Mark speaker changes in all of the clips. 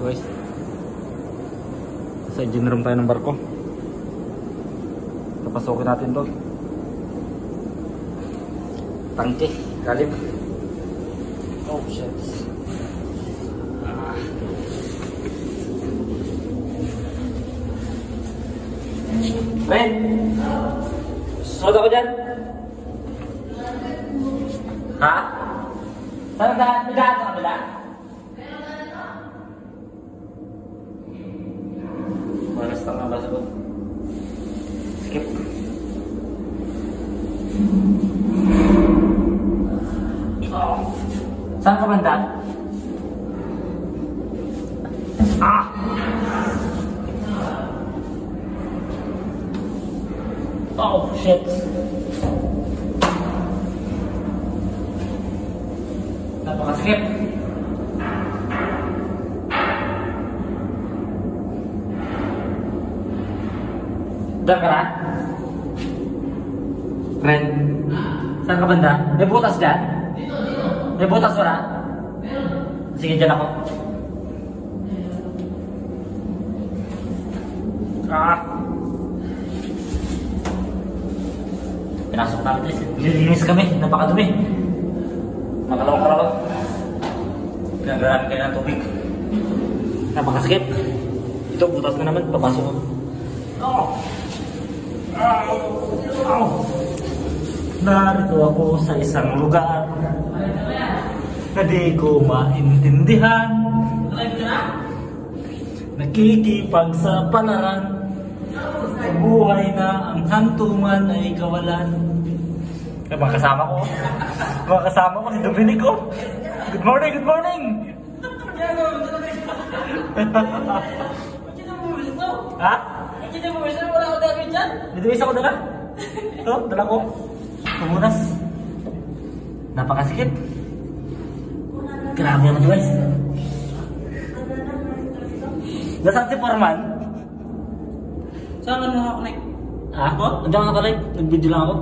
Speaker 1: guys. Sa engine room tayo ng barko. Papasokin natin to. Tangke, kalib. Oh shit. Ben, susunod ako dyan. Ha? Saan daan sa kabila? Malas tanga ba sagot? Skip. Oh. Saan ka banda? Ah! Oh shit! Napakaskip! Diyan ka na? Ren, saan ka banda? May butas dyan? Dito. May butas wala? Sige, dyan ako. Ah! Pinasok namin guys. Nililinis kami. Napakadumi. Makalawang-kalawang. Pinagaran kayo ng tubig. Napakaskip. Ito, butas na naman. Papasok ko. Oh! Oh! Narito ako sa isang lugar na di ko maintindihan. Nakikipagsapalaran. Buhay na ang hantungan ay kawalan. Mga kasama ko. Mga kasama ko si Dominico. Good morning, good morning! Ha? Wala ako dami dyan? Dito isa ko dala? Ito, dala ko. Tumunas. Napakasikip. Grabe naman guys. Nasaan si Foreman?
Speaker 2: Saan ka nakakonect?
Speaker 1: Ha? Hindi ako nakakonect. Nag-video lang ako.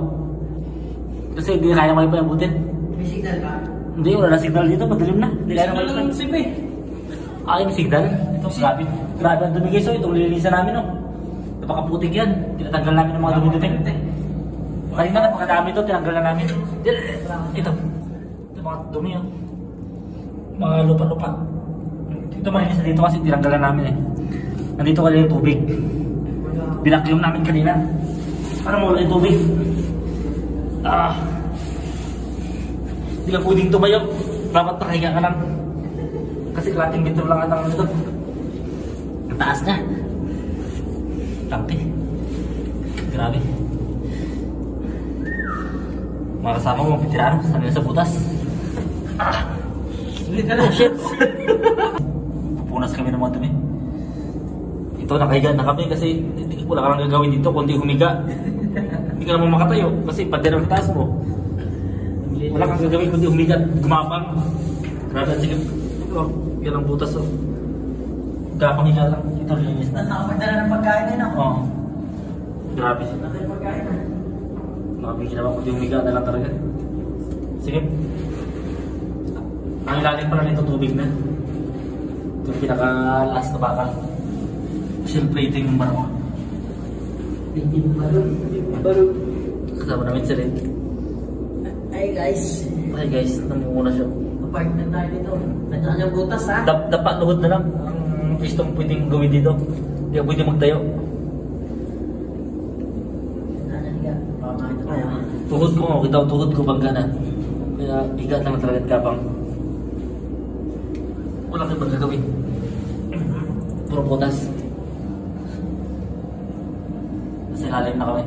Speaker 1: Kasi hindi kaya kayo pa abutin.
Speaker 2: May signal ba?
Speaker 1: Hindi, wala na signal dito. Madilim na. Hindi kaya
Speaker 2: Signal lang SIM eh.
Speaker 1: Ah, yung signal? Ito, grabe. Grabe ang dumi guys. Itong lilinisan namin. Napakaputik yan. Tinatanggal namin ng mga dumi-dumi. Kanina napakadami ito. Tinanggal na namin. Ito. Ito mga dumi. Mga lupa-lupa. Ito malinis na dito kasi tinanggal na namin eh. Nandito kasi yung tubig. Binakyum namin kanina. Parang wala yung tubig. Ah. Hindi ka pwedeng tumayo. Dapat nakahiga ka lang. Kasi klating metro lang ang nito. Ang taas na. Tangke. Grabe. Mga kasama mo, pitirano. Saan nila sa butas? Ah. Oh shit. Pupunas kami ng mga dumi. Ito, nakahiga na kami kasi hindi ko lang gagawin dito kundi humiga. Hindi ka naman makatayo kasi pader ang taas mo. Wala kang gagawin kundi humiga, gumapang. Grabe, sige. Ito, yan ang butas. Gapang higa lang. Ito, linis na.
Speaker 2: Nakapagdala ng pagkain na no?
Speaker 1: Oo. Grabe.
Speaker 2: Nakapagdala ng pagkain na.
Speaker 1: Nakapigil naman kundi humiga na lang talaga. Sige. Ang ilalim pala nito tubig na. Ito yung pinaka-last na bakal. Siyempre ito yung barko. Kasama namin sila.
Speaker 2: Ay guys.
Speaker 1: Ay guys, namumuna siya.
Speaker 2: Apartment tayo dito. Nandiyan yung butas ha?
Speaker 1: Dapat luhod na lang. Ang pistong pwedeng gawin dito. Hindi ka pwede magtayo. Tuhod ko, kita ang tuhod ko bangga na. Kaya bigat naman talaga kapang. Wala kayo bang gagawin. Puro putas. Nasa ilalim na kami.